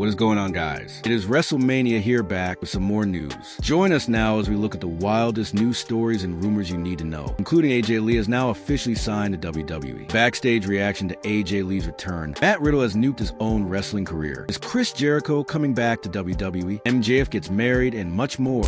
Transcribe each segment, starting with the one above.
What is going on, guys? It is WrestleMania here, back with some more news. Join us now as we look at the wildest news stories and rumors you need to know, including AJ Lee is now officially signed to WWE. Backstage reaction to AJ Lee's return. Matt Riddle has nuked his own wrestling career. Is Chris Jericho coming back to WWE? MJF gets married, and much more.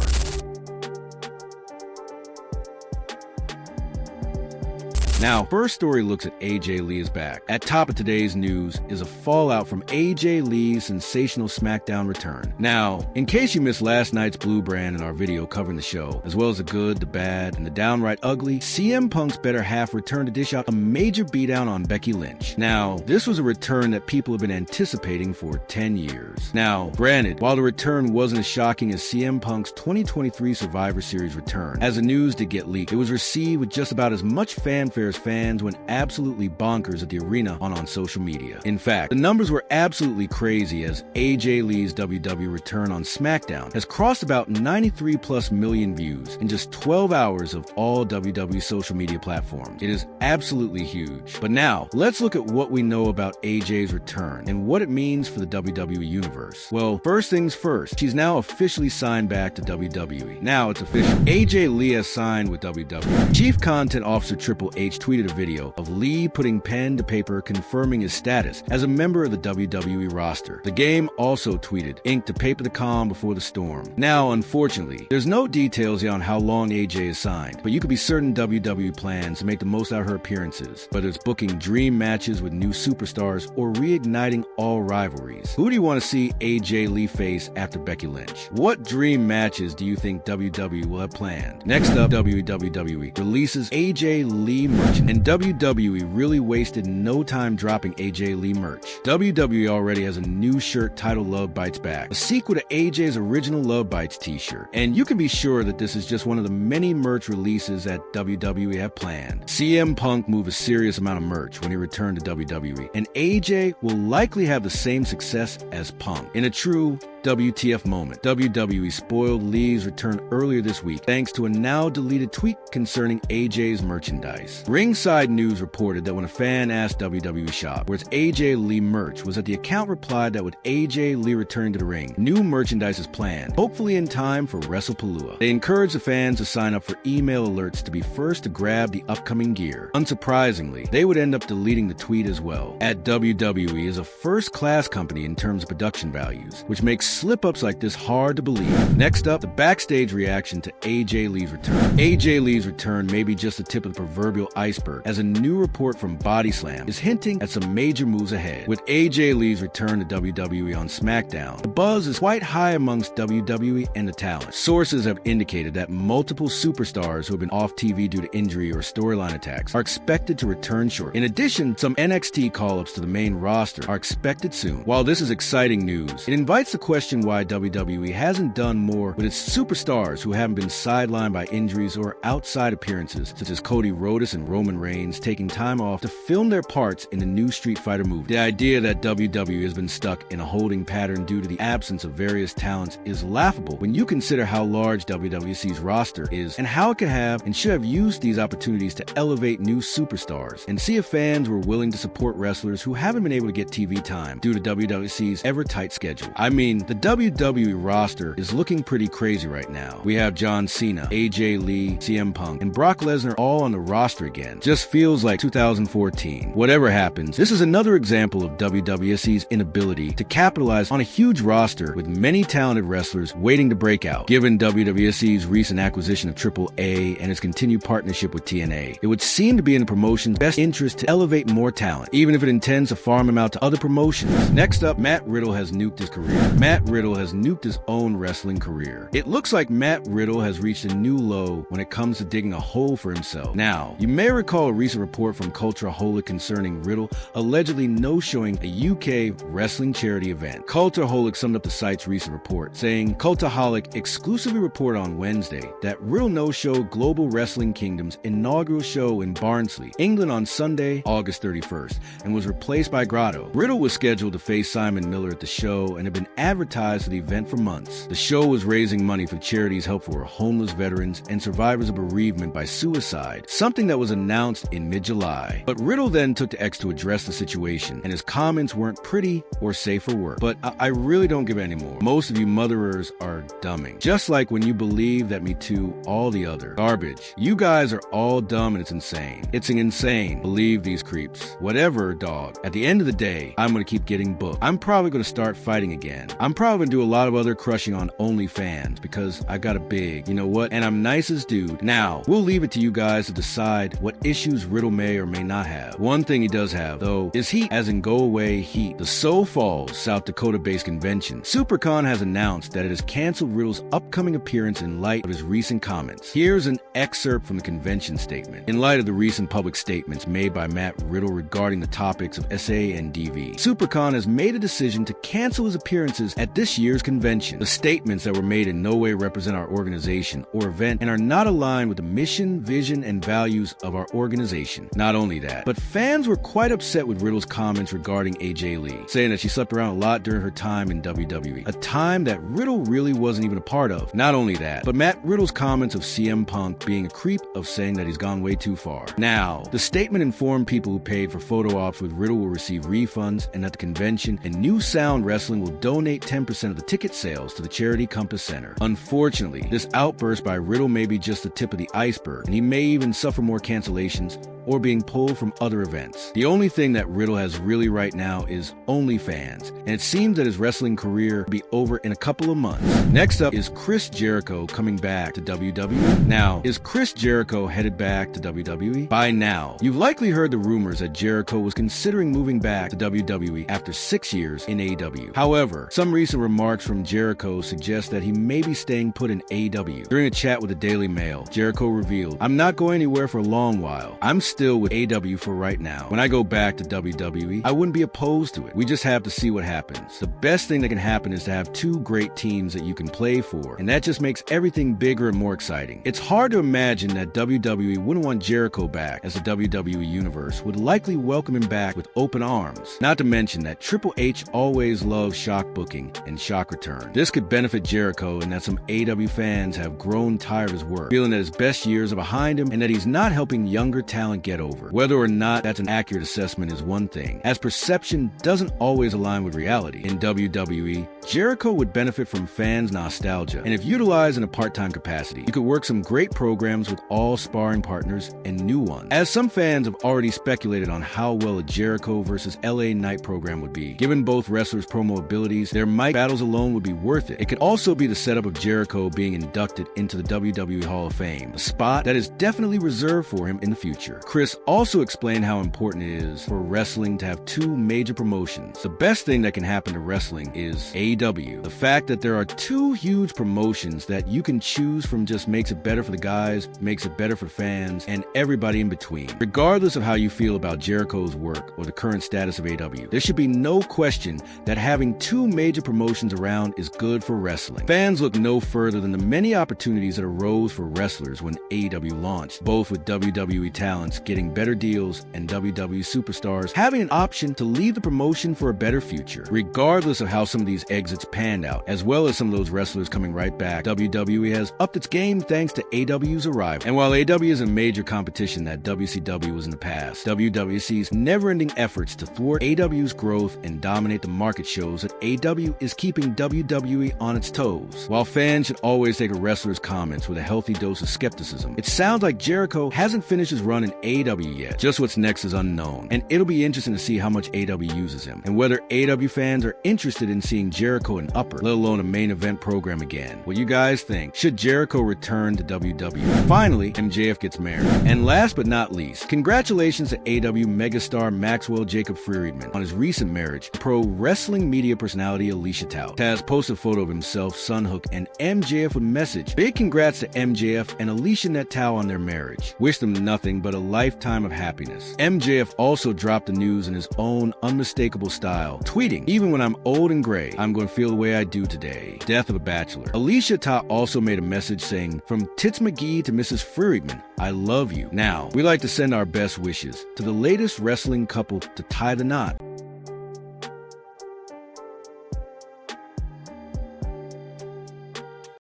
Now, first story looks at AJ Lee is back. At top of today's news is a fallout from AJ Lee's sensational SmackDown return. Now, in case you missed last night's Blue Brand in our video covering the show, as well as the good, the bad, and the downright ugly, CM Punk's better half returned to dish out a major beatdown on Becky Lynch. Now, this was a return that people have been anticipating for 10 years. Now, granted, while the return wasn't as shocking as CM Punk's 2023 Survivor Series return, as the news did get leaked, it was received with just about as much fanfare as fans went absolutely bonkers at the arena on social media. In fact, the numbers were absolutely crazy as AJ Lee's WWE return on SmackDown has crossed about 93+ million views in just 12 hours of all WWE social media platforms. It is absolutely huge. But now, let's look at what we know about AJ's return and what it means for the WWE Universe. Well, first things first, she's now officially signed back to WWE. Now it's official. AJ Lee has signed with WWE. Chief Content Officer Triple H tweeted a video of Lee putting pen to paper confirming his status as a member of the WWE roster. The game also tweeted, "Ink to paper the calm before the storm." Now, unfortunately, there's no details yet on how long AJ is signed, but you could be certain WWE plans to make the most out of her appearances, whether it's booking dream matches with new superstars or reigniting all rivalries. Who do you want to see AJ Lee face after Becky Lynch? What dream matches do you think WWE will have planned? Next up, WWE releases AJ Lee merch. And WWE really wasted no time dropping AJ Lee merch. WWE already has a new shirt titled Love Bites Back, a sequel to AJ's original Love Bites t-shirt. And you can be sure that this is just one of the many merch releases that WWE have planned. CM Punk moved a serious amount of merch when he returned to WWE, and AJ will likely have the same success as Punk. In a true WTF moment, WWE spoiled Lee's return earlier this week thanks to a now deleted tweet concerning AJ's merchandise. Ringside News reported that when a fan asked WWE Shop where's AJ Lee merch, was that the account replied that with AJ Lee returning to the ring, new merchandise is planned, hopefully in time for Wrestlepalooza. They encouraged the fans to sign up for email alerts to be first to grab the upcoming gear. Unsurprisingly, they would end up deleting the tweet as well. At WWE is a first-class company in terms of production values, which makes slip-ups like this hard to believe. Next up, the Backstage reaction to AJ Lee's return. AJ Lee's return may be just the tip of the proverbial iceberg, as a new report from Body Slam is hinting at some major moves ahead. With AJ Lee's return to WWE on SmackDown, the buzz is quite high amongst WWE and the talent. Sources have indicated that multiple superstars who have been off TV due to injury or storyline attacks are expected to return shortly. In addition, some NXT call-ups to the main roster are expected soon. While this is exciting news, it invites the question why WWE hasn't done more with its superstars who haven't been sidelined by injuries or outside appearances, such as Cody Rhodes and Roman Reigns taking time off to film their parts in the new Street Fighter movie. The idea that WWE has been stuck in a holding pattern due to the absence of various talents is laughable when you consider how large WWC's roster is and how it could have and should have used these opportunities to elevate new superstars and see if fans were willing to support wrestlers who haven't been able to get TV time due to WWC's ever-tight schedule. I mean, the WWE roster is looking pretty crazy right now. We have John Cena, AJ Lee, CM Punk, and Brock Lesnar all on the roster again. Just feels like 2014. Whatever happens, this is another example of WWC's inability to capitalize on a huge roster with many talented wrestlers waiting to break out. Given WWC's recent acquisition of AAA and its continued partnership with TNA, it would seem to be in the promotion's best interest to elevate more talent, even if it intends to farm him out to other promotions. Next up, Matt Riddle has nuked his career. Matt Riddle has nuked his own wrestling career. It looks like Matt Riddle has reached a new low when it comes to digging a hole for himself. Now, you may recall a recent report from Cultaholic concerning Riddle allegedly no-showing a UK wrestling charity event. Cultaholic summed up the site's recent report, saying Cultaholic exclusively reported on Wednesday that Riddle no-showed Global Wrestling Kingdom's inaugural show in Barnsley, England on Sunday, August 31st, and was replaced by Grotto. Riddle was scheduled to face Simon Miller at the show and had been advertised advertised for the event for months. The show was raising money for charities helpful for homeless veterans and survivors of bereavement by suicide, something that was announced in mid-July. But Riddle then took to X to address the situation, and his comments weren't pretty or safe for work. But I really don't give any more. Most of you motherers are dumbing. Just like when you believe that Me Too, all the other garbage. You guys are all dumb and it's insane. It's insane. Believe these creeps. Whatever, dog. At the end of the day, I'm gonna keep getting booked. I'm probably gonna start fighting again. I'm probably gonna do a lot of other crushing on OnlyFans because I got a big, you know what, and I'm nice as dude. Now, we'll leave it to you guys to decide what issues Riddle may or may not have. One thing he does have, though, is heat, as in go away heat. The Sioux Falls, South Dakota-based convention, SuperCon, has announced that it has canceled Riddle's upcoming appearance in light of his recent comments. Here's an excerpt from the convention statement. In light of the recent public statements made by Matt Riddle regarding the topics of SA and DV, SuperCon has made a decision to cancel his appearances at this year's convention. The statements that were made in no way represent our organization or event and are not aligned with the mission, vision, and values of our organization. Not only that, but fans were quite upset with Riddle's comments regarding AJ Lee, saying that she slept around a lot during her time in WWE, a time that Riddle really wasn't even a part of. Not only that, but Matt Riddle's comments of CM Punk being a creep, of saying that he's gone way too far. Now, the statement informed people who paid for photo ops with Riddle will receive refunds, and at the convention, and New Sound Wrestling will donate 10% of the ticket sales to the charity Compass Center. Unfortunately, this outburst by Riddle may be just the tip of the iceberg, and he may even suffer more cancellations or being pulled from other events. The only thing that Riddle has really right now is OnlyFans, and it seems that his wrestling career will be over in a couple of months. Next up is Chris Jericho coming back to WWE. Now, is Chris Jericho headed back to WWE? By now, you've likely heard the rumors that Jericho was considering moving back to WWE after 6 years in AEW. However, some recent remarks from Jericho suggest that he may be staying put in AEW. During a chat with the Daily Mail, Jericho revealed, "I'm not going anywhere for a long while. I'm still with AEW for right now. When I go back to WWE, I wouldn't be opposed to it. We just have to see what happens. The best thing that can happen is to have two great teams that you can play for, and that just makes everything bigger and more exciting. It's hard to imagine that WWE wouldn't want Jericho back, as the WWE Universe would likely welcome him back with open arms. Not to mention that Triple H always loved shock booking and shock return. This could benefit Jericho in that some AEW fans have grown tired of his work, feeling that his best years are behind him and that he's not helping younger talent get over. Whether or not that's an accurate assessment is one thing, as perception doesn't always align with reality. In WWE, Jericho would benefit from fans' nostalgia, and if utilized in a part-time capacity, you could work some great programs with all sparring partners and new ones. As some fans have already speculated on how well a Jericho versus LA Knight program would be. Given both wrestlers' promo abilities, their mic battles alone would be worth it. It could also be the setup of Jericho being inducted into the WWE Hall of Fame, a spot that is definitely reserved for him in the future. Chris also explained how important it is for wrestling to have two major promotions. The best thing that can happen to wrestling is AEW. The fact that there are two huge promotions that you can choose from just makes it better for the guys, makes it better for fans, and everybody in between. Regardless of how you feel about Jericho's work or the current status of AEW, there should be no question that having two major promotions around is good for wrestling. Fans look no further than the many opportunities that arose for wrestlers when AEW launched, both with WWE talents getting better deals and WWE superstars having an option to leave the promotion for a better future. Regardless of how some of these exits panned out, as well as some of those wrestlers coming right back, WWE has upped its game thanks to AEW's arrival. And while AEW is a major competition that WCW was in the past, WWC's never-ending efforts to thwart AEW's growth and dominate the market shows that AEW is keeping WWE on its toes. While fans should always take a wrestler's comments with a healthy dose of skepticism, it sounds like Jericho hasn't finished his run in AEW yet. Just what's next is unknown, and it'll be interesting to see how much AEW uses him, and whether AEW fans are interested in seeing Jericho in upper, let alone a main event program again. What you guys think? Should Jericho return to WWE? Finally, MJF gets married. And last but not least, congratulations to AEW megastar Maxwell Jacob Friedman on his recent marriage to pro wrestling media personality Alicia Tout. Taz posted a photo of himself, Sunhook, and MJF with a message. Big congrats to MJF and Alicia Tout on their marriage. Wish them nothing but a lifetime of happiness. MJF also dropped the news in his own unmistakable style, tweeting, "Even when I'm old and gray, I'm going to feel the way I do today. Death of a bachelor." Alicia Tout also made a message saying, "From Tits McGee to Mrs. Friedman, I love you." Now, we like to send our best wishes to the latest wrestling couple to tie the knot.